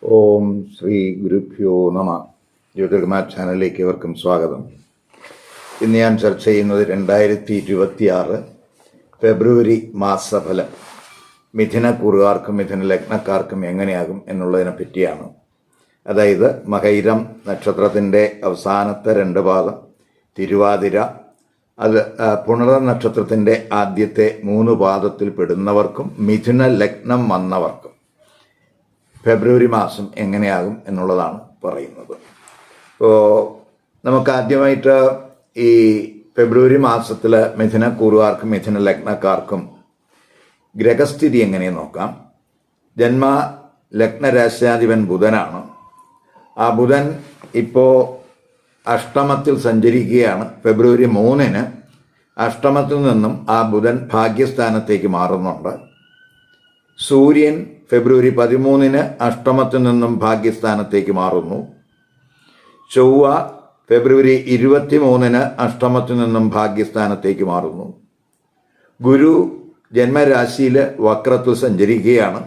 ഓം ശ്രീ ഗുരുഭ്യോ നമ. ജ്യോതിർഗമ ചാനലിലേക്ക് ഏവർക്കും സ്വാഗതം. ഇന്ന് ഞാൻ ചർച്ച ചെയ്യുന്നത് 2026 ഫെബ്രുവരി മാസഫലം മിഥുനക്കൂറുകാർക്കും മിഥുന ലഗ്നക്കാർക്കും എങ്ങനെയാകും എന്നുള്ളതിനെ പറ്റിയാണ്. അതായത് മകയിരം നക്ഷത്രത്തിൻ്റെ അവസാനത്തെ 2 പാദം, തിരുവാതിര, പുണർ നക്ഷത്രത്തിൻ്റെ ആദ്യത്തെ 3 പാദത്തിൽ പെടുന്നവർക്കും മിഥുന ലഗ്നം വന്നവർക്കും ഫെബ്രുവരി മാസം എങ്ങനെയാകും എന്നുള്ളതാണ് പറയുന്നത്. അപ്പോൾ നമുക്ക് ആദ്യമായിട്ട് ഈ ഫെബ്രുവരി മാസത്തിൽ മിഥുനക്കൂറുകാർക്കും മിഥുന ലഗ്നക്കാർക്കും ഗ്രഹസ്ഥിതി എങ്ങനെ നോക്കാം. ജന്മ ലഗ്നരാശ്യാധിപൻ ബുധനാണ്. ആ ബുധൻ ഇപ്പോൾ അഷ്ടമത്തിൽ സഞ്ചരിക്കുകയാണ്. ഫെബ്രുവരി 3-ന് അഷ്ടമത്തിൽ നിന്നും ആ ബുധൻ ഭാഗ്യസ്ഥാനത്തേക്ക് മാറുന്നുണ്ട്. സൂര്യൻ ഫെബ്രുവരി 13-ന് അഷ്ടമത്തിൽ നിന്നും ഭാഗ്യസ്ഥാനത്തേക്ക് മാറുന്നു. ചൊവ്വ ഫെബ്രുവരി 23-ന് അഷ്ടമത്തിൽ നിന്നും ഭാഗ്യസ്ഥാനത്തേക്ക് മാറുന്നു. ഗുരു ജന്മരാശിയിൽ വക്രത്തിൽ സഞ്ചരിക്കുകയാണ്.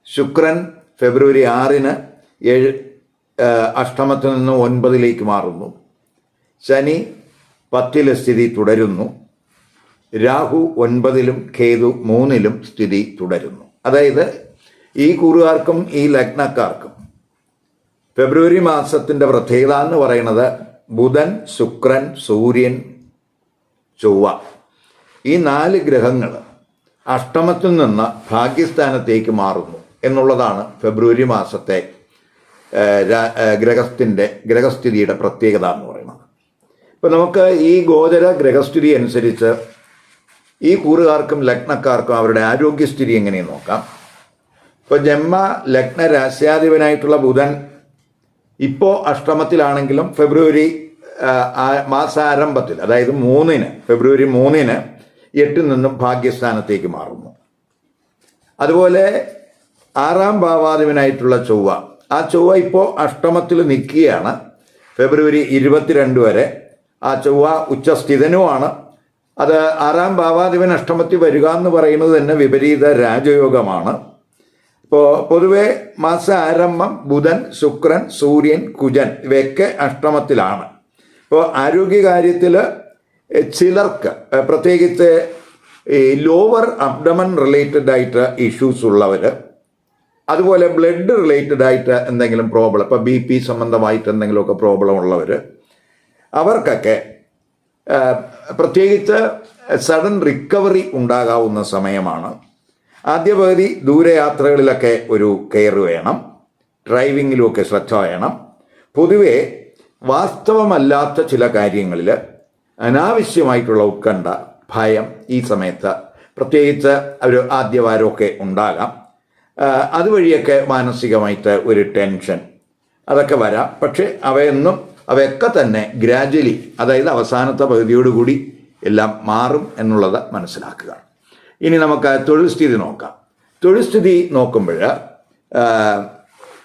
ശുക്രൻ ഫെബ്രുവരി 6-ന് അഷ്ടമത്തിൽ നിന്നും 9-ലേക്ക് മാറുന്നു. ശനി 10-ലെ സ്ഥിതി തുടരുന്നു. രാഹു 9-ലും കേതു 3-ലും സ്ഥിതി തുടരുന്നു. അതായത് ഈ കൂറുകാർക്കും ഈ ലഗ്നക്കാർക്കും ഫെബ്രുവരി മാസത്തിൻ്റെ പ്രത്യേകത എന്ന് പറയുന്നത് ബുധൻ, ശുക്രൻ, സൂര്യൻ, ചൊവ്വ, ഈ 4 ഗ്രഹങ്ങൾ അഷ്ടമത്തിൽ നിന്ന് ഭാഗ്യസ്ഥാനത്തേക്ക് മാറുന്നു എന്നുള്ളതാണ് ഫെബ്രുവരി മാസത്തെ ഗ്രഹസ്ഥിതിയുടെ പ്രത്യേകത എന്ന് പറയുന്നത്. ഇപ്പം നമുക്ക് ഈ ഗോചര ഗ്രഹസ്ഥിതി അനുസരിച്ച് ഈ കൂറുകാർക്കും ലഗ്നക്കാർക്കും അവരുടെ ആരോഗ്യസ്ഥിതി എങ്ങനെയെന്ന് നോക്കാം. ഇപ്പോൾ ജന്മ ലഗ്ന രാശ്യാധിപനായിട്ടുള്ള ബുധൻ ഇപ്പോൾ അഷ്ടമത്തിലാണെങ്കിലും ഫെബ്രുവരി മാസാരംഭത്തിൽ, അതായത് ഫെബ്രുവരി 3-ന് 8-ൽ നിന്നും ഭാഗ്യസ്ഥാനത്തേക്ക് മാറുന്നു. അതുപോലെ 6-ാം ഭാവാധിപനായിട്ടുള്ള ചൊവ്വ, ആ ചൊവ്വ ഇപ്പോൾ അഷ്ടമത്തിൽ നിൽക്കുകയാണ്. ഫെബ്രുവരി 22 വരെ ആ ചൊവ്വ ഉച്ചസ്ഥിതനുമാണ്. അത് 6-ാം ഭാവാധിപൻ അഷ്ടമത്തിൽ വരിക എന്ന് പറയുന്നത് തന്നെ വിപരീത രാജയോഗമാണ്. ഇപ്പോൾ പൊതുവെ മാസ ആരംഭം ബുധൻ, ശുക്രൻ, സൂര്യൻ, കുജൻ ഇവയൊക്കെ അഷ്ടമത്തിലാണ്. ഇപ്പോൾ ആരോഗ്യകാര്യത്തിൽ ചിലർക്ക്, പ്രത്യേകിച്ച് ഈ ലോവർ അബ്ഡമൻ റിലേറ്റഡ് ആയിട്ട് ഇഷ്യൂസ് ഉള്ളവർ, അതുപോലെ ബ്ലഡ് റിലേറ്റഡ് ആയിട്ട് എന്തെങ്കിലും പ്രോബ്ലം, ഇപ്പോൾ BP സംബന്ധമായിട്ട് എന്തെങ്കിലുമൊക്കെ പ്രോബ്ലം ഉള്ളവർ, അവർക്കൊക്കെ പ്രത്യേകിച്ച് സഡൻ റിക്കവറി ഉണ്ടാകാവുന്ന സമയമാണ്. ആദ്യ പകുതി ദൂരയാത്രകളിലൊക്കെ ഒരു കെയർ വേണം, ഡ്രൈവിങ്ങിലുമൊക്കെ ശ്രദ്ധ വേണം. പൊതുവെ വാസ്തവമല്ലാത്ത ചില കാര്യങ്ങളിൽ അനാവശ്യമായിട്ടുള്ള ഉത്കണ്ഠ, ഭയം ഈ സമയത്ത് പ്രത്യേകിച്ച് ഒരു ആദ്യവാരമൊക്കെ ഉണ്ടാകാം. അതുവഴിയൊക്കെ മാനസികമായിട്ട് ഒരു ടെൻഷൻ അതൊക്കെ വരാം. പക്ഷേ അവയൊക്കെ തന്നെ ഗ്രാജ്വലി, അതായത് അവസാനത്തെ പകുതിയോടുകൂടി എല്ലാം മാറും എന്നുള്ളത് മനസ്സിലാക്കുക. ഇനി നമുക്ക് തൊഴിൽ സ്ഥിതി നോക്കാം. തൊഴിൽ സ്ഥിതി നോക്കുമ്പോൾ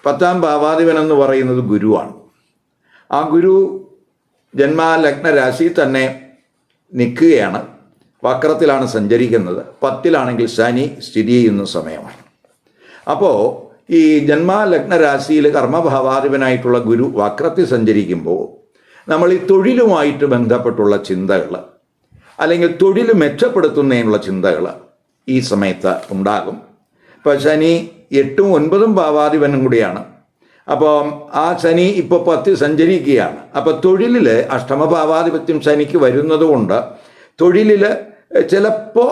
10-ാം ഭാവാധിപൻ എന്ന് പറയുന്നത് ഗുരുവാണ്. ആ ഗുരു ജന്മലഗ്ന രാശിയിൽ തന്നെ നിൽക്കുകയാണ്. വക്രത്തിലാണ് സഞ്ചരിക്കുന്നത്. 10-ലാണെങ്കിൽ ശനി സ്ഥിതി ചെയ്യുന്ന സമയമാണ്. അപ്പോൾ ഈ ജന്മലഗ്ന രാശിയിൽ കർമ്മഭാവാധിപനായിട്ടുള്ള ഗുരു വക്രത്തിൽ സഞ്ചരിക്കുമ്പോൾ നമ്മൾ ഈ തൊഴിലുമായിട്ട് ബന്ധപ്പെട്ടുള്ള ചിന്തകൾ, അല്ലെങ്കിൽ തൊഴിൽ മെച്ചപ്പെടുത്തുന്നതിനുള്ള ചിന്തകൾ ഈ സമയത്ത് ഉണ്ടാകും. ഇപ്പോൾ ശനി 8-ഉം 9-ഉം ഭാവാധിപനും കൂടിയാണ്. അപ്പോൾ ആ ശനി ഇപ്പോൾ 10 സഞ്ചരിക്കുകയാണ്. അപ്പോൾ തൊഴിലിൽ അഷ്ടമഭാവാധിപത്യം ശനിക്ക് വരുന്നത് കൊണ്ട് തൊഴിലിൽ ചിലപ്പോൾ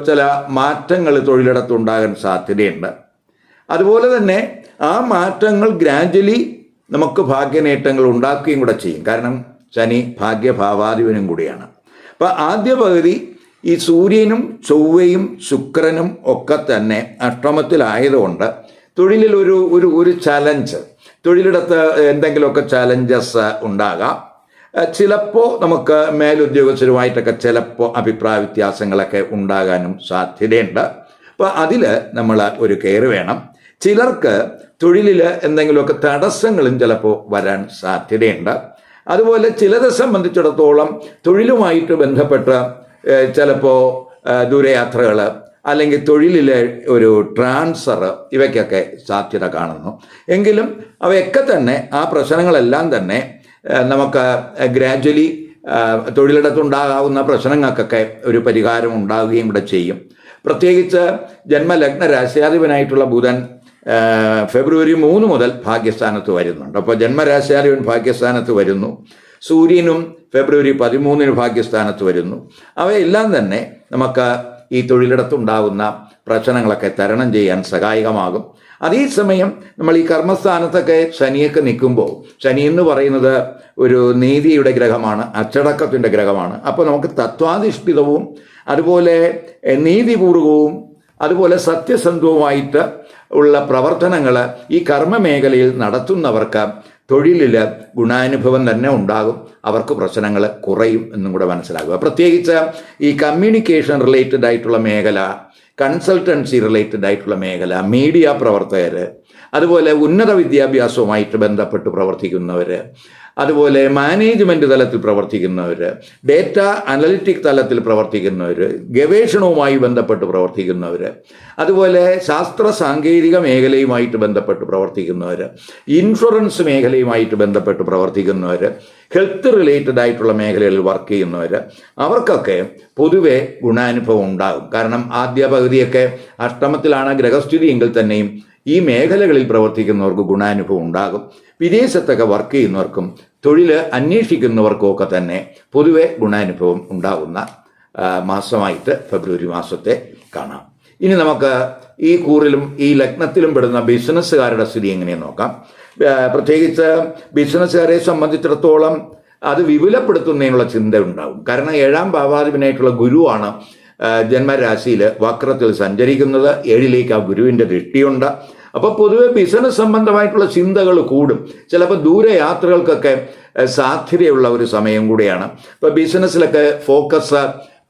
ചില മാറ്റങ്ങൾ തൊഴിലിടത്തുണ്ടാകാൻ സാധ്യതയുണ്ട്. അതുപോലെ തന്നെ ആ മാറ്റങ്ങൾ ഗ്രാജ്വലി നമുക്ക് ഭാഗ്യനേട്ടങ്ങൾ ഉണ്ടാക്കുകയും കൂടെ ചെയ്യും. കാരണം ശനി ഭാഗ്യഭാവാധിപനും കൂടിയാണ്. അപ്പം ആദ്യ പകുതി ഈ സൂര്യനും ചൊവ്വയും ശുക്രനും ഒക്കെ തന്നെ അഷ്ടമത്തിലായതുകൊണ്ട് തൊഴിലിൽ ഒരു ചലഞ്ച്, തൊഴിലിടത്ത് എന്തെങ്കിലുമൊക്കെ ചലഞ്ചസ് ഉണ്ടാകാം. ചിലപ്പോൾ നമുക്ക് മേലുദ്യോഗസ്ഥരുമായിട്ടൊക്കെ ചിലപ്പോൾ അഭിപ്രായ വ്യത്യാസങ്ങളൊക്കെ ഉണ്ടാകാനും സാധ്യതയുണ്ട്. അപ്പോൾ അതിൽ നമ്മൾ ഒരു കെയർ വേണം. ചിലർക്ക് തൊഴിലിൽ എന്തെങ്കിലുമൊക്കെ തടസ്സങ്ങളും ചിലപ്പോൾ വരാൻ സാധ്യതയുണ്ട്. അതുപോലെ ചിലരെ സംബന്ധിച്ചിടത്തോളം തൊഴിലുമായിട്ട് ബന്ധപ്പെട്ട ചിലപ്പോൾ ദൂരയാത്രകൾ, അല്ലെങ്കിൽ തൊഴിലിലെ ഒരു ട്രാൻസ്ഫർ ഇവയ്ക്കൊക്കെ സാധ്യത കാണുന്നു. എങ്കിലും അവയൊക്കെ തന്നെ ആ പ്രശ്നങ്ങളെല്ലാം തന്നെ നമുക്ക് ഗ്രാജ്വലി തൊഴിലിടത്തുണ്ടാകാവുന്ന പ്രശ്നങ്ങൾക്കൊക്കെ ഒരു പരിഹാരം ഉണ്ടാവുകയും കൂടെ ചെയ്യും. പ്രത്യേകിച്ച് ജന്മലഗ്ന രാശ്യാധിപനായിട്ടുള്ള ബുധൻ ഫെബ്രുവരി 3 മുതൽ ഭാഗ്യസ്ഥാനത്ത് വരുന്നുണ്ട്. അപ്പോൾ ജന്മരാശ്യാധിപൻ ഭാഗ്യസ്ഥാനത്ത് വരുന്നു. സൂര്യനും ഫെബ്രുവരി 13 ഭാഗ്യസ്ഥാനത്ത് വരുന്നു. അവയെല്ലാം തന്നെ നമുക്ക് ഈ തൊഴിലിടത്തുണ്ടാകുന്ന പ്രശ്നങ്ങളൊക്കെ തരണം ചെയ്യാൻ സഹായകമാകും. അതേസമയം നമ്മൾ ഈ കർമ്മസ്ഥാനത്തൊക്കെ ശനിയൊക്കെ നിൽക്കുമ്പോൾ, ശനി എന്ന് പറയുന്നത് ഒരു നീതിയുടെ ഗ്രഹമാണ്, അച്ചടക്കത്തിൻ്റെ ഗ്രഹമാണ്. അപ്പോൾ നമുക്ക് തത്വാധിഷ്ഠിതവും അതുപോലെ നീതിപൂർവവും അതുപോലെ സത്യസന്ധവുമായിട്ട് ഉള്ള പ്രവർത്തനങ്ങൾ ഈ കർമ്മമേഖലയിൽ നടത്തുന്നവർക്ക് തൊഴിലിൽ ഗുണാനുഭവം തന്നെ ഉണ്ടാകും. അവർക്ക് പ്രശ്നങ്ങൾ കുറയും എന്നും കൂടെ മനസ്സിലാക്കുക. പ്രത്യേകിച്ച് ഈ കമ്മ്യൂണിക്കേഷൻ റിലേറ്റഡ് ആയിട്ടുള്ള മേഖല, കൺസൾട്ടൻസി റിലേറ്റഡ് ആയിട്ടുള്ള മേഖല, മീഡിയ പ്രവർത്തകർ, അതുപോലെ ഉന്നത വിദ്യാഭ്യാസവുമായിട്ട് ബന്ധപ്പെട്ട് പ്രവർത്തിക്കുന്നവർ, അതുപോലെ മാനേജ്മെൻറ്റ് തലത്തിൽ പ്രവർത്തിക്കുന്നവർ, ഡേറ്റ അനലിറ്റിക് തലത്തിൽ പ്രവർത്തിക്കുന്നവർ, ഗവേഷണവുമായി ബന്ധപ്പെട്ട് പ്രവർത്തിക്കുന്നവർ, അതുപോലെ ശാസ്ത്ര സാങ്കേതിക മേഖലയുമായിട്ട് ബന്ധപ്പെട്ട് പ്രവർത്തിക്കുന്നവർ, ഇൻഷുറൻസ് മേഖലയുമായിട്ട് ബന്ധപ്പെട്ട് പ്രവർത്തിക്കുന്നവർ, ഹെൽത്ത് റിലേറ്റഡ് ആയിട്ടുള്ള മേഖലകളിൽ വർക്ക് ചെയ്യുന്നവർ, അവർക്കൊക്കെ പൊതുവെ ഗുണാനുഭവം ഉണ്ടാകും. കാരണം ആദ്യ പകുതിയൊക്കെ അഷ്ടമത്തിലാണ് ഗ്രഹസ്ഥിതി എങ്കിൽ തന്നെയും ഈ മേഖലകളിൽ പ്രവർത്തിക്കുന്നവർക്ക് ഗുണാനുഭവം ഉണ്ടാകും. വിദേശത്തൊക്കെ വർക്ക് ചെയ്യുന്നവർക്കും തൊഴിൽ അന്വേഷിക്കുന്നവർക്കും ഒക്കെ തന്നെ പൊതുവെ ഗുണാനുഭവം ഉണ്ടാകുന്ന മാസമായിട്ട് ഫെബ്രുവരി മാസത്തെ കാണാം. ഇനി നമുക്ക് ഈ കൂറിലും ഈ ലഗ്നത്തിലും പെടുന്ന ബിസിനസ്സുകാരുടെ സ്ഥിതി എങ്ങനെയെന്ന് നോക്കാം. പ്രത്യേകിച്ച് ബിസിനസ്സുകാരെ സംബന്ധിച്ചിടത്തോളം അത് വിപുലപ്പെടുത്തുന്നതിനുള്ള ചിന്ത ഉണ്ടാകും. കാരണം 7ാം ഭാവാധിപനായിട്ടുള്ള ഗുരുവാണ് ജന്മരാശിയിൽ വക്രത്തിൽ സഞ്ചരിക്കുന്നത്. 7ലേക്ക് ആ ഗുരുവിൻ്റെ ദൃഷ്ടിയുണ്ട്. അപ്പോൾ പൊതുവെ ബിസിനസ് സംബന്ധമായിട്ടുള്ള ചിന്തകൾ കൂടും. ചിലപ്പോൾ ദൂരയാത്രകൾക്കൊക്കെ സാധ്യതയുള്ള ഒരു സമയം കൂടിയാണ്. ഇപ്പോൾ ബിസിനസ്സിലൊക്കെ ഫോക്കസ്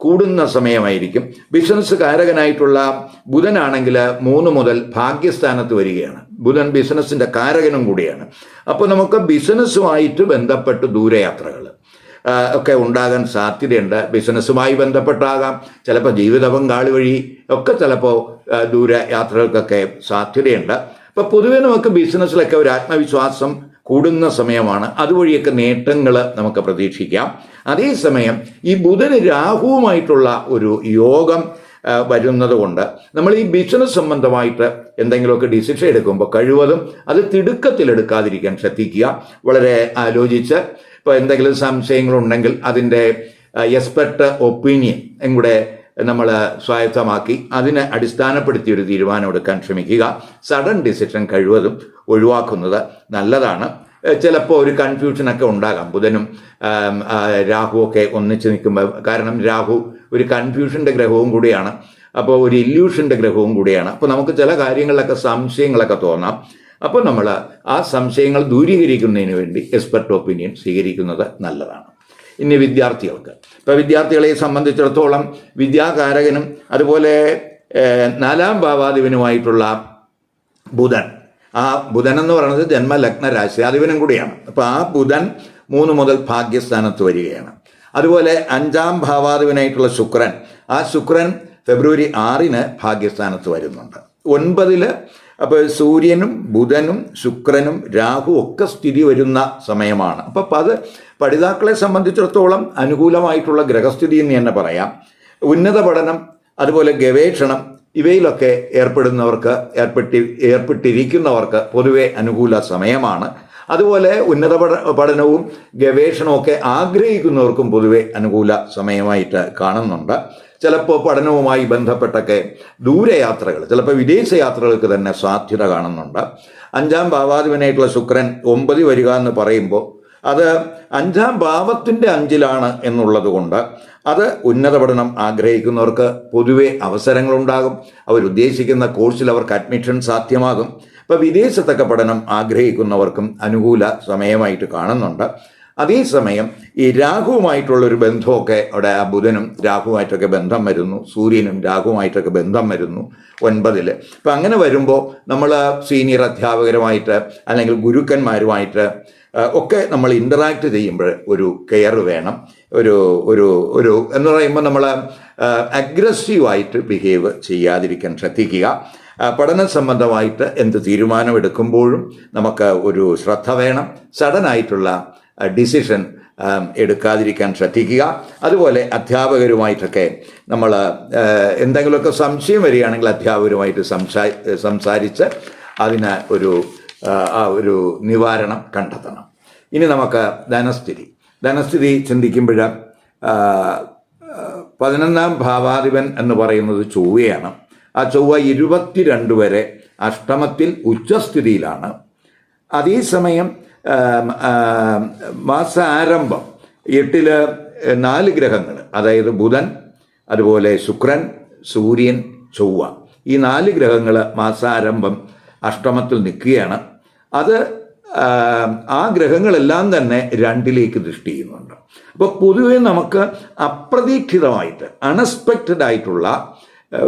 കൂടുന്ന സമയമായിരിക്കും. ബിസിനസ് കാരകനായിട്ടുള്ള ബുധനാണെങ്കിൽ 3 മുതൽ ഭാഗ്യസ്ഥാനത്ത് വരികയാണ്. ബുധൻ ബിസിനസ്സിൻ്റെ കാരകനും കൂടിയാണ്. അപ്പോൾ നമുക്ക് ബിസിനസ്സുമായിട്ട് ബന്ധപ്പെട്ട് ദൂരയാത്രകൾ ഒക്കെ ഉണ്ടാകാൻ സാധ്യതയുണ്ട്. ബിസിനസ്സുമായി ബന്ധപ്പെട്ടാകാം, ചിലപ്പോൾ ജീവിത പങ്കാളി വഴി ഒക്കെ ചിലപ്പോൾ ദൂരയാത്രകൾക്കൊക്കെ സാധ്യതയുണ്ട്. അപ്പോൾ പൊതുവെ നമുക്ക് ബിസിനസ്സിലൊക്കെ ഒരു ആത്മവിശ്വാസം കൂടുന്ന സമയമാണ്. അതുവഴിയൊക്കെ നേട്ടങ്ങൾ നമുക്ക് പ്രതീക്ഷിക്കാം. അതേസമയം ഈ ബുധന് രാഹുവുമായിട്ടുള്ള ഒരു യോഗം വരുന്നത് കൊണ്ട് നമ്മൾ ഈ ബിസിനസ് സംബന്ധമായിട്ട് എന്തെങ്കിലുമൊക്കെ ഡിസിഷൻ എടുക്കുമ്പോൾ കഴിവതും അത് തിടുക്കത്തിലെടുക്കാതിരിക്കാൻ ശ്രദ്ധിക്കുക. വളരെ ആലോചിച്ച് ഇപ്പോൾ എന്തെങ്കിലും സംശയങ്ങളുണ്ടെങ്കിൽ അതിൻ്റെ എക്സ്പെർട്ട് ഒപ്പീനിയൻ കൂടെ നമ്മൾ സ്വായത്തമാക്കി അതിനെ അടിസ്ഥാനപ്പെടുത്തി ഒരു തീരുമാനം എടുക്കാൻ ശ്രമിക്കുക. സഡൻ ഡിസിഷൻ കഴിവതും ഒഴിവാക്കുന്നത് നല്ലതാണ്. ചിലപ്പോൾ ഒരു കൺഫ്യൂഷനൊക്കെ ഉണ്ടാകാം ബുധനും രാഹുവൊക്കെ ഒന്നിച്ച് നിൽക്കുമ്പോൾ. കാരണം രാഹു ഒരു കൺഫ്യൂഷൻ്റെ ഗ്രഹവും കൂടിയാണ്, അപ്പോൾ ഒരു ഇല്യൂഷൻ്റെ ഗ്രഹവും കൂടിയാണ്. അപ്പോൾ നമുക്ക് ചില കാര്യങ്ങളിലൊക്കെ സംശയങ്ങളൊക്കെ തോന്നാം. അപ്പോൾ നമ്മൾ ആ സംശയങ്ങൾ ദൂരീകരിക്കുന്നതിന് വേണ്ടി എക്സ്പെർട്ട് ഒപ്പീനിയൻ സ്വീകരിക്കുന്നത് നല്ലതാണ്. ഇനി വിദ്യാർത്ഥികൾക്ക്, ഇപ്പോൾ വിദ്യാർത്ഥികളെ സംബന്ധിച്ചിടത്തോളം വിദ്യാകാരകനും അതുപോലെ 4ാം ഭാവാധിപനുമായിട്ടുള്ള ബുധൻ, ആ ബുധൻ എന്ന് പറയുന്നത് ജന്മലഗ്ന രാശ്യാധിപനും കൂടിയാണ്. അപ്പോൾ ആ ബുധൻ 3 മുതൽ ഭാഗ്യസ്ഥാനത്ത് വരികയാണ്. അതുപോലെ 5ാം ഭാവാധിപനായിട്ടുള്ള ശുക്രൻ, ആ ശുക്രൻ ഫെബ്രുവരി 6 ഭാഗ്യസ്ഥാനത്ത് വരുന്നുണ്ട്. 9 അപ്പോൾ സൂര്യനും ബുധനും ശുക്രനും രാഹു ഒക്കെ സ്ഥിതി വരുന്ന സമയമാണ്. അപ്പോൾ അത് പഠിതാക്കളെ സംബന്ധിച്ചിടത്തോളം അനുകൂലമായിട്ടുള്ള ഗ്രഹസ്ഥിതി എന്ന് തന്നെ പറയാം. ഉന്നത പഠനം അതുപോലെ ഗവേഷണം ഇവയിലൊക്കെ ഏർപ്പെട്ടിരിക്കുന്നവർക്ക് പൊതുവെ അനുകൂല സമയമാണ്. അതുപോലെ ഉന്നത പഠനവും ഗവേഷണവും ഒക്കെ ആഗ്രഹിക്കുന്നവർക്കും പൊതുവെ അനുകൂല സമയമായിട്ട് കാണുന്നുണ്ട്. ചിലപ്പോൾ പഠനവുമായി ബന്ധപ്പെട്ടൊക്കെ ദൂരയാത്രകൾ, ചിലപ്പോൾ വിദേശ യാത്രകൾക്ക് തന്നെ സാധ്യത കാണുന്നുണ്ട്. 5ാം ഭാവാധിപനായിട്ടുള്ള ശുക്രൻ 9 വരിക എന്ന് പറയുമ്പോൾ അത് 5ാം ഭാവത്തിൻ്റെ 5ലാണ് എന്നുള്ളത് കൊണ്ട് അത് ഉന്നത പഠനം ആഗ്രഹിക്കുന്നവർക്ക് പൊതുവെ അവസരങ്ങളുണ്ടാകും. അവരുദ്ദേശിക്കുന്ന കോഴ്സിൽ അവർക്ക് അഡ്മിഷൻ സാധ്യമാകും. ഇപ്പോൾ വിദേശത്തൊക്കെ പഠനം ആഗ്രഹിക്കുന്നവർക്കും അനുകൂല സമയമായിട്ട് കാണുന്നുണ്ട്. അതേസമയം ഈ രാഹുവുമായിട്ടുള്ളൊരു ബന്ധമൊക്കെ അവിടെ ആ ബുധനും രാഹുവുമായിട്ടൊക്കെ ബന്ധം വരുന്നു, സൂര്യനും രാഹുവുമായിട്ടൊക്കെ ബന്ധം വരുന്നു 9. അപ്പം അങ്ങനെ വരുമ്പോൾ നമ്മൾ സീനിയർ അധ്യാപകരുമായിട്ട് അല്ലെങ്കിൽ ഗുരുക്കന്മാരുമായിട്ട് ഒക്കെ നമ്മൾ ഇൻ്ററാക്ട് ചെയ്യുമ്പോൾ ഒരു കെയർ വേണം. ഒരു ഒരു ഒരു എന്ന് പറയുമ്പോൾ നമ്മൾ അഗ്രസീവായിട്ട് ബിഹേവ് ചെയ്യാതിരിക്കാൻ ശ്രദ്ധിക്കുക. പഠന സംബന്ധമായിട്ട് എന്ത് തീരുമാനമെടുക്കുമ്പോഴും നമുക്ക് ഒരു ശ്രദ്ധ വേണം. സഡനായിട്ടുള്ള ഡിസിഷൻ എടുക്കാതിരിക്കാൻ ശ്രദ്ധിക്കുക. അതുപോലെ അധ്യാപകരുമായിട്ടൊക്കെ നമ്മൾ എന്തെങ്കിലുമൊക്കെ സംശയം വരികയാണെങ്കിൽ അധ്യാപകരുമായിട്ട് സംസാരിച്ച് അതിന് ഒരു നിവാരണം കണ്ടെത്തണം. ഇനി നമുക്ക് ധനസ്ഥിതി ചിന്തിക്കുമ്പോൾ 11ാം ഭാവാധിപൻ എന്ന് പറയുന്നത് ചൊവ്വയാണ്. ആ ചൊവ്വ 22 വരെ അഷ്ടമത്തിൽ ഉച്ചസ്ഥിതിയിലാണ്. അതേസമയം മാസാരംഭം 8 4 ഗ്രഹങ്ങൾ, അതായത് ബുധൻ, അതുപോലെ ശുക്രൻ, സൂര്യൻ, ചൊവ്വ, ഈ 4 ഗ്രഹങ്ങൾ മാസാരംഭം അഷ്ടമത്തിൽ നിൽക്കുകയാണ്. അത് ആ ഗ്രഹങ്ങളെല്ലാം തന്നെ 2ലേക്ക് ദൃഷ്ടി ചെയ്യുന്നുണ്ട്. അപ്പോൾ പൊതുവെ നമുക്ക് അപ്രതീക്ഷിതമായിട്ട് അൺഎക്സ്പെക്റ്റഡ് ആയിട്ടുള്ള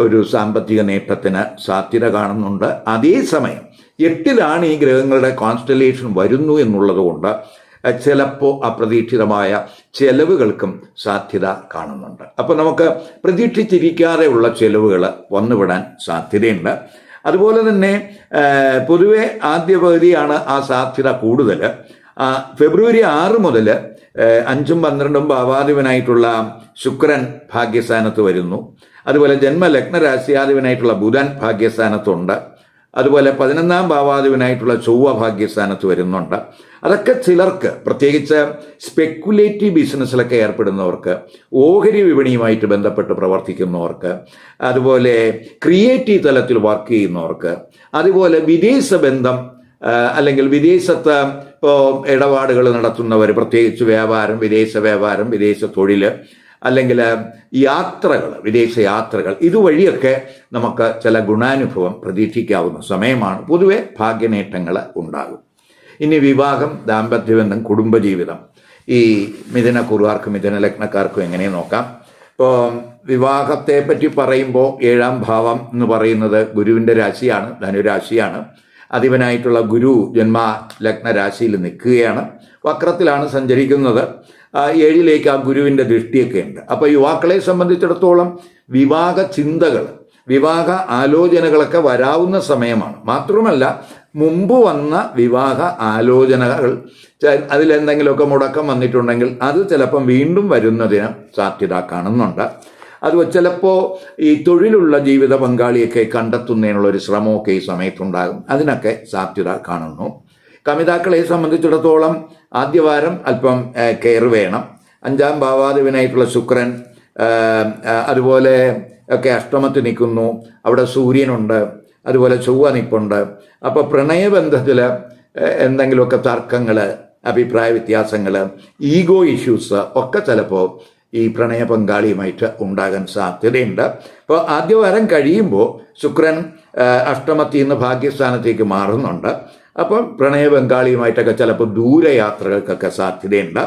ഒരു സാമ്പത്തിക നേട്ടത്തിന് സാധ്യത കാണുന്നുണ്ട്. അതേസമയം 8ലാണ് ഈ ഗ്രഹങ്ങളുടെ കോൺസ്റ്റലേഷൻ വരുന്നു എന്നുള്ളത് കൊണ്ട് ചിലപ്പോൾ അപ്രതീക്ഷിതമായ ചെലവുകൾക്കും സാധ്യത കാണുന്നുണ്ട്. അപ്പോൾ നമുക്ക് പ്രതീക്ഷിച്ചിരിക്കാതെയുള്ള ചെലവുകൾ വന്നുവിടാൻ സാധ്യതയുണ്ട്. അതുപോലെ തന്നെ പൊതുവെ ആദ്യ പകുതിയാണ് ആ സാധ്യത കൂടുതൽ. ഫെബ്രുവരി 6 മുതൽ 5ഉം 12ഉം ഭാവാധിപനായിട്ടുള്ള ശുക്രൻ ഭാഗ്യസ്ഥാനത്ത് വരുന്നു. അതുപോലെ ജന്മലഗ്നരാശിയാധിപനായിട്ടുള്ള ബുധൻ ഭാഗ്യസ്ഥാനത്തുണ്ട്. അതുപോലെ 11ാം ഭാവാധിപനായിട്ടുള്ള ചൊവ്വ ഭാഗ്യസ്ഥാനത്ത് വരുന്നുണ്ട്. അതൊക്കെ ചിലർക്ക്, പ്രത്യേകിച്ച് സ്പെക്കുലേറ്റീവ് ബിസിനസ്സിലൊക്കെ ഏർപ്പെടുന്നവർക്ക്, ഓഹരി വിപണിയുമായിട്ട് ബന്ധപ്പെട്ട് പ്രവർത്തിക്കുന്നവർക്ക്, അതുപോലെ ക്രിയേറ്റീവ് തലത്തിൽ വർക്ക് ചെയ്യുന്നവർക്ക്, അതുപോലെ വിദേശ ബന്ധം അല്ലെങ്കിൽ വിദേശത്ത് ഇപ്പോൾ ഇടപാടുകൾ നടത്തുന്നവർ, പ്രത്യേകിച്ച് വ്യാപാരം, വിദേശ തൊഴിൽ, അല്ലെങ്കിൽ യാത്രകൾ, വിദേശ യാത്രകൾ, ഇതുവഴിയൊക്കെ നമുക്ക് ചില ഗുണാനുഭവം പ്രതീക്ഷിക്കാവുന്ന സമയമാണ്. പൊതുവെ ഭാഗ്യനേട്ടങ്ങൾ ഉണ്ടാകും. ഇനി വിവാഹം, ദാമ്പത്യബന്ധം, കുടുംബജീവിതം, ഈ മിഥുനക്കുറുകാർക്കും മിഥുന ലഗ്നക്കാർക്കും എങ്ങനെ നോക്കാം. ഇപ്പോൾ വിവാഹത്തെ പറ്റി പറയുമ്പോൾ 7ാം ഭാവം എന്ന് പറയുന്നത് ഗുരുവിൻ്റെ രാശിയാണ്, ധനുരാശിയാണ്. അധിപനായിട്ടുള്ള ഗുരു ജന്മ ലഗ്ന രാശിയിൽ നിൽക്കുകയാണ്, വക്രത്തിലാണ് സഞ്ചരിക്കുന്നത്. 7ലേക്ക് ആ ഗുരുവിൻ്റെ ദൃഷ്ടിയൊക്കെ ഉണ്ട്. അപ്പോൾ യുവാക്കളെ സംബന്ധിച്ചിടത്തോളം വിവാഹ ചിന്തകൾ, വിവാഹ ആലോചനകളൊക്കെ വരാവുന്ന സമയമാണ്. മാത്രമല്ല, മുമ്പ് വന്ന വിവാഹ ആലോചനകൾ അതിലെന്തെങ്കിലുമൊക്കെ മുടക്കം വന്നിട്ടുണ്ടെങ്കിൽ അത് ചിലപ്പം വീണ്ടും വരുന്നതിന് സാധ്യത കാണുന്നുണ്ട്. അത് ചിലപ്പോൾ ഈ തൊഴിലുള്ള ജീവിത പങ്കാളിയൊക്കെ കണ്ടെത്തുന്നതിനുള്ളൊരു ശ്രമമൊക്കെ ഈ സമയത്തുണ്ടാകും. അതിനൊക്കെ സാധ്യത കാണുന്നു. കമിതാക്കളെ സംബന്ധിച്ചിടത്തോളം ആദ്യവാരം അല്പം കെയർ വേണം. 5ാം ഭാവാധിപനായിട്ടുള്ള ശുക്രൻ അതുപോലെ ഒക്കെ അഷ്ടമത്തിൽ നിൽക്കുന്നു. അവിടെ സൂര്യനുണ്ട്, അതുപോലെ ചൊവ്വ നിൽപ്പുണ്ട്. അപ്പോൾ പ്രണയബന്ധത്തിൽ എന്തെങ്കിലുമൊക്കെ തർക്കങ്ങൾ, അഭിപ്രായ വ്യത്യാസങ്ങൾ, ഈഗോ ഇഷ്യൂസ് ഒക്കെ ചിലപ്പോൾ ഈ പ്രണയ പങ്കാളിയുമായിട്ട് ഉണ്ടാകാൻ സാധ്യതയുണ്ട്. അപ്പോൾ ആദ്യവാരം കഴിയുമ്പോൾ ശുക്രൻ അഷ്ടമത്തിൽ നിന്ന് ഭാഗ്യസ്ഥാനത്തേക്ക് മാറുന്നുണ്ട്. അപ്പം പ്രണയ പങ്കാളിയുമായിട്ടൊക്കെ ചിലപ്പോൾ ദൂരയാത്രകൾക്കൊക്കെ സാധ്യതയുണ്ട്.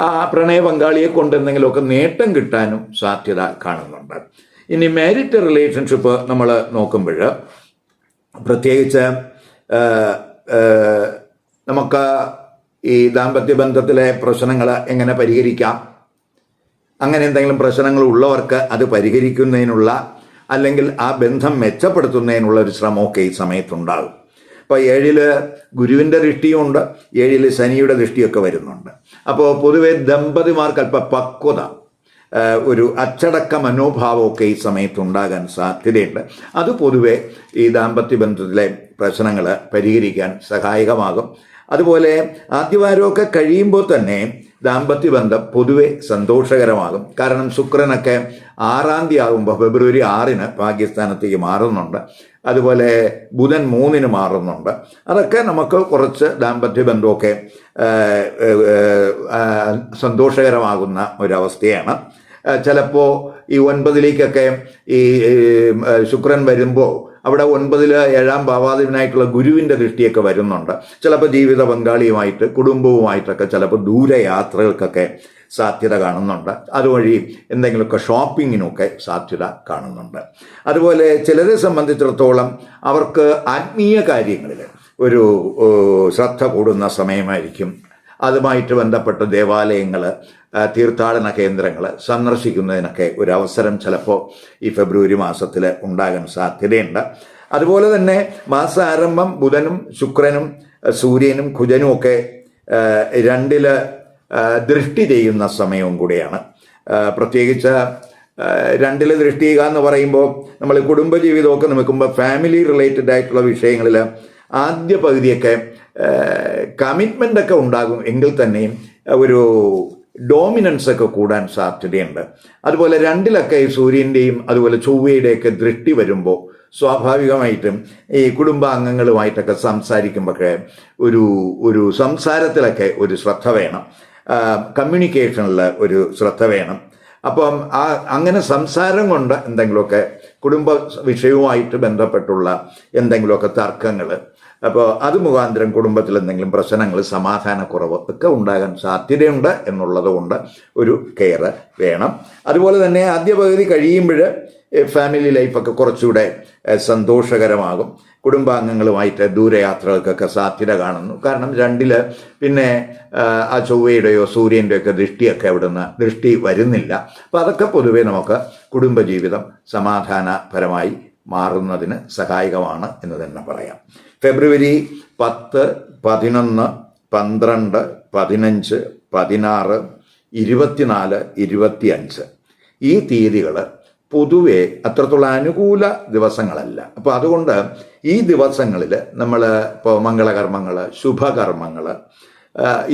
ആ പ്രണയ പങ്കാളിയെ കൊണ്ട് എന്തെങ്കിലുമൊക്കെ നേട്ടം കിട്ടാനും സാധ്യത കാണുന്നുണ്ട്. ഇനി മാരിറ്റൽ റിലേഷൻഷിപ്പ് നമ്മൾ നോക്കുമ്പോൾ പ്രത്യേകിച്ച് നമുക്ക് ഈ ദാമ്പത്യ ബന്ധത്തിലെ പ്രശ്നങ്ങൾ എങ്ങനെ പരിഹരിക്കാം, അങ്ങനെ എന്തെങ്കിലും പ്രശ്നങ്ങൾ ഉള്ളവർക്ക് അത് പരിഹരിക്കുന്നതിനുള്ള അല്ലെങ്കിൽ ആ ബന്ധം മെച്ചപ്പെടുത്തുന്നതിനുള്ള ഒരു ശ്രമമൊക്കെ ഈ സമയത്തുണ്ടാകും. ഇപ്പോൾ 7ൽ ഗുരുവിൻ്റെ ദൃഷ്ടിയുമുണ്ട്, 7ൽ ശനിയുടെ ദൃഷ്ടിയൊക്കെ വരുന്നുണ്ട്. അപ്പോൾ പൊതുവെ ദമ്പതിമാർക്ക് അല്പ പക്വത, ഒരു അച്ചടക്ക മനോഭാവമൊക്കെ ഈ സമയത്തുണ്ടാകാൻ സാധ്യതയുണ്ട്. അത് പൊതുവെ ഈ ദാമ്പത്യ ബന്ധത്തിലെ പ്രശ്നങ്ങൾ പരിഹരിക്കാൻ സഹായകമാകും. അതുപോലെ ആദ്യവാരമൊക്കെ കഴിയുമ്പോൾ തന്നെ ദാമ്പത്യ ബന്ധം പൊതുവെ സന്തോഷകരമാകും. കാരണം ശുക്രനൊക്കെ 6ാം തീയതി ആകുമ്പോൾ ഫെബ്രുവരി 6-ന് ഭാഗ്യസ്ഥാനത്തേക്ക് മാറുന്നുണ്ട്. അതുപോലെ ബുധൻ 3-ന് മാറുന്നുണ്ട്. അതൊക്കെ നമുക്ക് കുറച്ച് ദാമ്പത്യ ബന്ധമൊക്കെ സന്തോഷകരമാകുന്ന ഒരവസ്ഥയാണ്. ചിലപ്പോൾ ഈ 9-ലേക്കൊക്കെ ഈ ശുക്രൻ വരുമ്പോൾ അവിടെ 9-ൽ 7ാം ഭാവാധിപനായിട്ടുള്ള ഗുരുവിൻ്റെ ദൃഷ്ടിയൊക്കെ വരുന്നുണ്ട്. ചിലപ്പോൾ ജീവിത പങ്കാളിയുമായിട്ട് കുടുംബവുമായിട്ടൊക്കെ ചിലപ്പോൾ ദൂരയാത്രകൾക്കൊക്കെ സാധ്യത കാണുന്നുണ്ട്. അതുവഴി എന്തെങ്കിലുമൊക്കെ ഷോപ്പിങ്ങിനൊക്കെ സാധ്യത കാണുന്നുണ്ട്. അതുപോലെ ചിലരെ സംബന്ധിച്ചിടത്തോളം അവർക്ക് ആത്മീയ കാര്യങ്ങളിൽ ഒരു ശ്രദ്ധ കൂടുന്ന സമയമായിരിക്കും. അതുമായിട്ട് ബന്ധപ്പെട്ട ദേവാലയങ്ങൾ, തീർത്ഥാടന കേന്ദ്രങ്ങൾ സന്ദർശിക്കുന്നതിനൊക്കെ ഒരു അവസരം ചിലപ്പോൾ ഈ ഫെബ്രുവരി മാസത്തിൽ ഉണ്ടാകാൻ സാധ്യതയുണ്ട്. അതുപോലെ തന്നെ മാസാരംഭം ബുധനും ശുക്രനും സൂര്യനും കുജനും ഒക്കെ 2 ദൃഷ്ടി ചെയ്യുന്ന സമയവും കൂടിയാണ്. പ്രത്യേകിച്ച് 2 ദൃഷ്ടി ചെയ്യുക എന്ന് പറയുമ്പോൾ നമ്മൾ കുടുംബജീവിതമൊക്കെ നോക്കുമ്പോൾ ഫാമിലി റിലേറ്റഡ് ആയിട്ടുള്ള വിഷയങ്ങളിൽ ആദ്യ പകുതിയൊക്കെ കമ്മിറ്റ്മെൻ്റ് ഒക്കെ ഉണ്ടാകും എങ്കിൽ തന്നെയും ഒരു ഡോമിനൻസ് ഒക്കെ കൂടാൻ സാധ്യതയുണ്ട്. അതുപോലെ 2 സൂര്യൻ്റെയും അതുപോലെ ചൊവ്വയുടെയൊക്കെ ദൃഷ്ടി വരുമ്പോൾ സ്വാഭാവികമായിട്ടും ഈ കുടുംബാംഗങ്ങളുമായിട്ടൊക്കെ സംസാരിക്കുമ്പോഴൊക്കെ ഒരു സംസാരത്തിലൊക്കെ ഒരു ശ്രദ്ധ വേണം, കമ്മ്യൂണിക്കേഷനിൽ ഒരു ശ്രദ്ധ വേണം. അപ്പം അങ്ങനെ സംസാരം കൊണ്ട് എന്തെങ്കിലുമൊക്കെ കുടുംബ വിഷയവുമായിട്ട് ബന്ധപ്പെട്ടുള്ള എന്തെങ്കിലുമൊക്കെ തർക്കങ്ങൾ, അപ്പോൾ അത് മുഖാന്തരം കുടുംബത്തിൽ എന്തെങ്കിലും പ്രശ്നങ്ങൾ, സമാധാനക്കുറവ് ഒക്കെ ഉണ്ടാകാൻ സാധ്യതയുണ്ട് എന്നുള്ളത് കൊണ്ട് ഒരു കെയർ വേണം. അതുപോലെ തന്നെ ആദ്യ പകുതി കഴിയുമ്പോൾ ഫാമിലി ലൈഫൊക്കെ കുറച്ചുകൂടെ സന്തോഷകരമാകും. കുടുംബാംഗങ്ങളുമായിട്ട് ദൂരയാത്രകൾക്കൊക്കെ സാധ്യത കാണുന്നു. കാരണം 2 പിന്നെ ആ ചൊവ്വയുടെയോ സൂര്യൻ്റെയോ ഒക്കെ ദൃഷ്ടിയൊക്കെ അവിടുന്ന് ദൃഷ്ടി വരുന്നില്ല. അപ്പോൾ അതൊക്കെ പൊതുവേ നമുക്ക് കുടുംബജീവിതം സമാധാനപരമായി മാറുന്നതിന് സഹായകമാണ് എന്ന് തന്നെ പറയാം. ഫെബ്രുവരി 10, 11, 12, 15, 16, 24, 25 ഈ തീയതികൾ പൊതുവെ അത്രത്തോളം അനുകൂല ദിവസങ്ങളല്ല. അപ്പോൾ അതുകൊണ്ട് ഈ ദിവസങ്ങളിൽ നമ്മൾ ഇപ്പോൾ മംഗളകർമ്മങ്ങൾ, ശുഭകർമ്മങ്ങൾ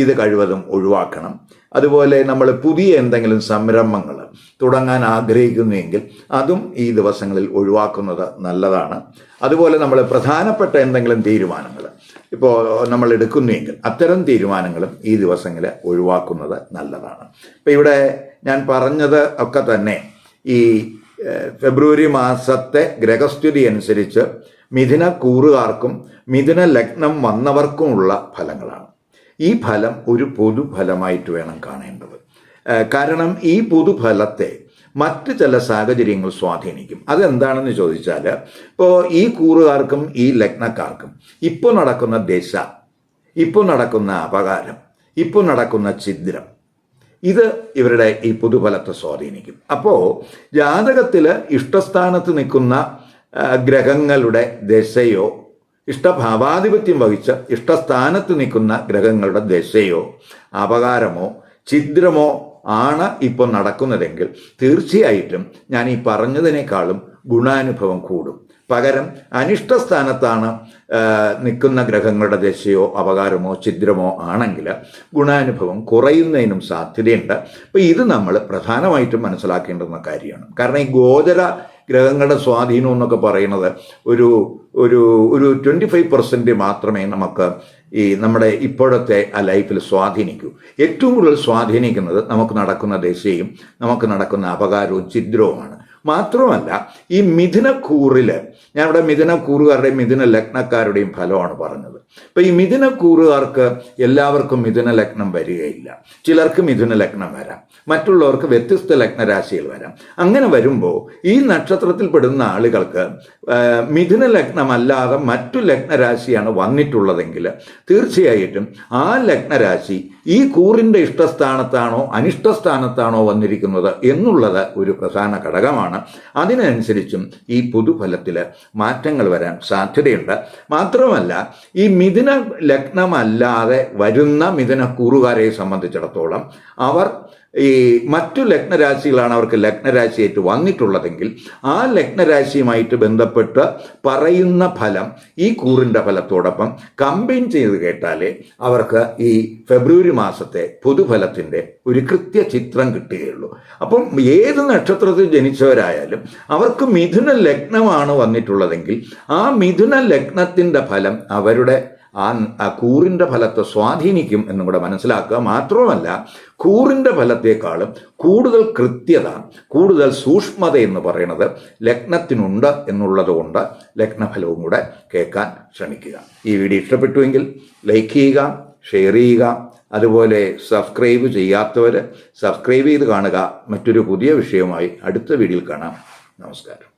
ഇത് കഴിവതും ഒഴിവാക്കണം. അതുപോലെ നമ്മൾ പുതിയ എന്തെങ്കിലും സംരംഭങ്ങൾ തുടങ്ങാൻ ആഗ്രഹിക്കുന്നുവെങ്കിൽ അതും ഈ ദിവസങ്ങളിൽ ഒഴിവാക്കുന്നത് നല്ലതാണ്. അതുപോലെ നമ്മൾ പ്രധാനപ്പെട്ട എന്തെങ്കിലും തീരുമാനങ്ങൾ ഇപ്പോൾ നമ്മൾ എടുക്കുന്നുവെങ്കിൽ അത്തരം തീരുമാനങ്ങളും ഈ ദിവസങ്ങളിൽ ഒഴിവാക്കുന്നത് നല്ലതാണ്. ഇപ്പോൾ ഇവിടെ ഞാൻ പറഞ്ഞത് ഒക്കെ തന്നെ ഈ ഫെബ്രുവരി മാസത്തെ ഗ്രഹസ്ഥിതി അനുസരിച്ച് മിഥുന കൂറുകാർക്കും മിഥുന ലഗ്നം വന്നവർക്കുമുള്ള ഫലങ്ങളാണ്. ഈ ഫലം ഒരു പൊതുഫലമായിട്ട് വേണം കാണേണ്ടത്. കാരണം ഈ പൊതുഫലത്തെ മറ്റ് ചില സാഹചര്യങ്ങൾ സ്വാധീനിക്കും. അതെന്താണെന്ന് ചോദിച്ചാൽ, ഇപ്പോൾ ഈ കൂറുകാർക്കും ഈ ലഗ്നക്കാർക്കും ഇപ്പോൾ നടക്കുന്ന ദശ, ഇപ്പോൾ നടക്കുന്ന അപകാരം, ഇപ്പോൾ നടക്കുന്ന ഛിദ്രം, ഇത് ഇവരുടെ ഈ പൊതുഫലത്തെ സ്വാധീനിക്കും. അപ്പോൾ ജാതകത്തിൽ ഇഷ്ടസ്ഥാനത്ത് നിൽക്കുന്ന ഗ്രഹങ്ങളുടെ ദശയോ, ഇഷ്ടഭാവാധിപത്യം വഹിച്ച് ഇഷ്ടസ്ഥാനത്ത് നിൽക്കുന്ന ഗ്രഹങ്ങളുടെ ദശയോ അപകാരമോ ഛിദ്രമോ ആണ് ഇപ്പോൾ നടക്കുന്നതെങ്കിൽ തീർച്ചയായിട്ടും ഞാൻ ഈ പറഞ്ഞതിനേക്കാളും ഗുണാനുഭവം കൂടും. പകരം അനിഷ്ടസ്ഥാനത്താണ് നിൽക്കുന്ന ഗ്രഹങ്ങളുടെ ദശയോ അപകാരമോ ഛിദ്രമോ ആണെങ്കിൽ ഗുണാനുഭവം കുറയുന്നതിനും സാധ്യതയുണ്ട്. അപ്പോൾ ഇത് നമ്മൾ പ്രധാനമായിട്ടും മനസ്സിലാക്കേണ്ടുന്ന കാര്യമാണ്. കാരണം ഈ ഗോചര ഗ്രഹങ്ങളുടെ സ്വാധീനം എന്നൊക്കെ പറയുന്നത് ഒരു 25% മാത്രമേ നമുക്ക് ഈ നമ്മുടെ ഇപ്പോഴത്തെ ആ ലൈഫിൽ സ്വാധീനിക്കൂ. ഏറ്റവും കൂടുതൽ സ്വാധീനിക്കുന്നത് നമുക്ക് നടക്കുന്ന ദശയും നമുക്ക് നടക്കുന്ന അപകാരവും ഛിദ്രവുമാണ്. മാത്രമല്ല ഈ മിഥുനക്കൂറിൽ, ഞാൻ ഇവിടെ മിഥുനക്കൂറുകാരുടെയും മിഥുന ലഗ്നക്കാരുടെയും ഫലമാണ് പറഞ്ഞത്. ഇപ്പം ഈ മിഥുനക്കൂറുകാർക്ക് എല്ലാവർക്കും മിഥുന ലഗ്നം വരികയില്ല. ചിലർക്ക് മിഥുന ലഗ്നം വരാം, മറ്റുള്ളവർക്ക് വ്യത്യസ്ത ലഗ്നരാശികൾ വരാം. അങ്ങനെ വരുമ്പോൾ ഈ നക്ഷത്രത്തിൽ പെടുന്ന ആളുകൾക്ക് മിഥുന ലഗ്നമല്ലാതെ മറ്റു ലഗ്നരാശിയാണ് വന്നിട്ടുള്ളതെങ്കിൽ തീർച്ചയായിട്ടും ആ ലഗ്നരാശി ഈ കൂറിൻ്റെ ഇഷ്ടസ്ഥാനത്താണോ അനിഷ്ടസ്ഥാനത്താണോ വന്നിരിക്കുന്നത് എന്നുള്ളത് ഒരു പ്രധാന ഘടകമാണ്. അതിനനുസരിച്ചും ഈ പൊതുഫലത്തിൽ മാറ്റങ്ങൾ വരാൻ സാധ്യതയുണ്ട്. മാത്രമല്ല ഈ മിഥുന ലഗ്നമല്ലാതെ വരുന്ന മിഥുന കൂറുകാരെ സംബന്ധിച്ചിടത്തോളം അവർ ഈ മറ്റു ലഗ്നരാശികളാണ് അവർക്ക് ലഗ്നരാശിയായിട്ട് വന്നിട്ടുള്ളതെങ്കിൽ ആ ലഗ്നരാശിയുമായിട്ട് ബന്ധപ്പെട്ട് പറയുന്ന ഫലം ഈ കൂറിൻ്റെ ഫലത്തോടൊപ്പം കമ്പൈൻ ചെയ്ത് കേട്ടാലേ അവർക്ക് ഈ ഫെബ്രുവരി മാസത്തെ പൊതുഫലത്തിൻ്റെ ഒരു കൃത്യചിത്രം കിട്ടുകയുള്ളൂ. അപ്പം ഏത് നക്ഷത്രത്തിൽ ജനിച്ചവരായാലും അവർക്ക് മിഥുന ലഗ്നമാണ് വന്നിട്ടുള്ളതെങ്കിൽ ആ മിഥുന ലഗ്നത്തിൻ്റെ ഫലം അവരുടെ ആ കൂറിൻ്റെ ഫലത്തെ സ്വാധീനിക്കും എന്നും കൂടെ മനസ്സിലാക്കുക. മാത്രമല്ല കൂറിൻ്റെ ഫലത്തെക്കാളും കൂടുതൽ കൃത്യത, കൂടുതൽ സൂക്ഷ്മത എന്ന് പറയുന്നത് ലഗ്നത്തിനുണ്ട് എന്നുള്ളത് കൊണ്ട് ലഗ്നഫലവും കൂടെ കേൾക്കാൻ ശ്രമിക്കുക. ഈ വീഡിയോ ഇഷ്ടപ്പെട്ടുവെങ്കിൽ ലൈക്ക് ചെയ്യുക, ഷെയർ ചെയ്യുക. അതുപോലെ സബ്സ്ക്രൈബ് ചെയ്യാത്തവർ സബ്സ്ക്രൈബ് ചെയ്ത് കാണുക. മറ്റൊരു പുതിയ വിഷയവുമായി അടുത്ത വീഡിയോയിൽ കാണാം. നമസ്കാരം.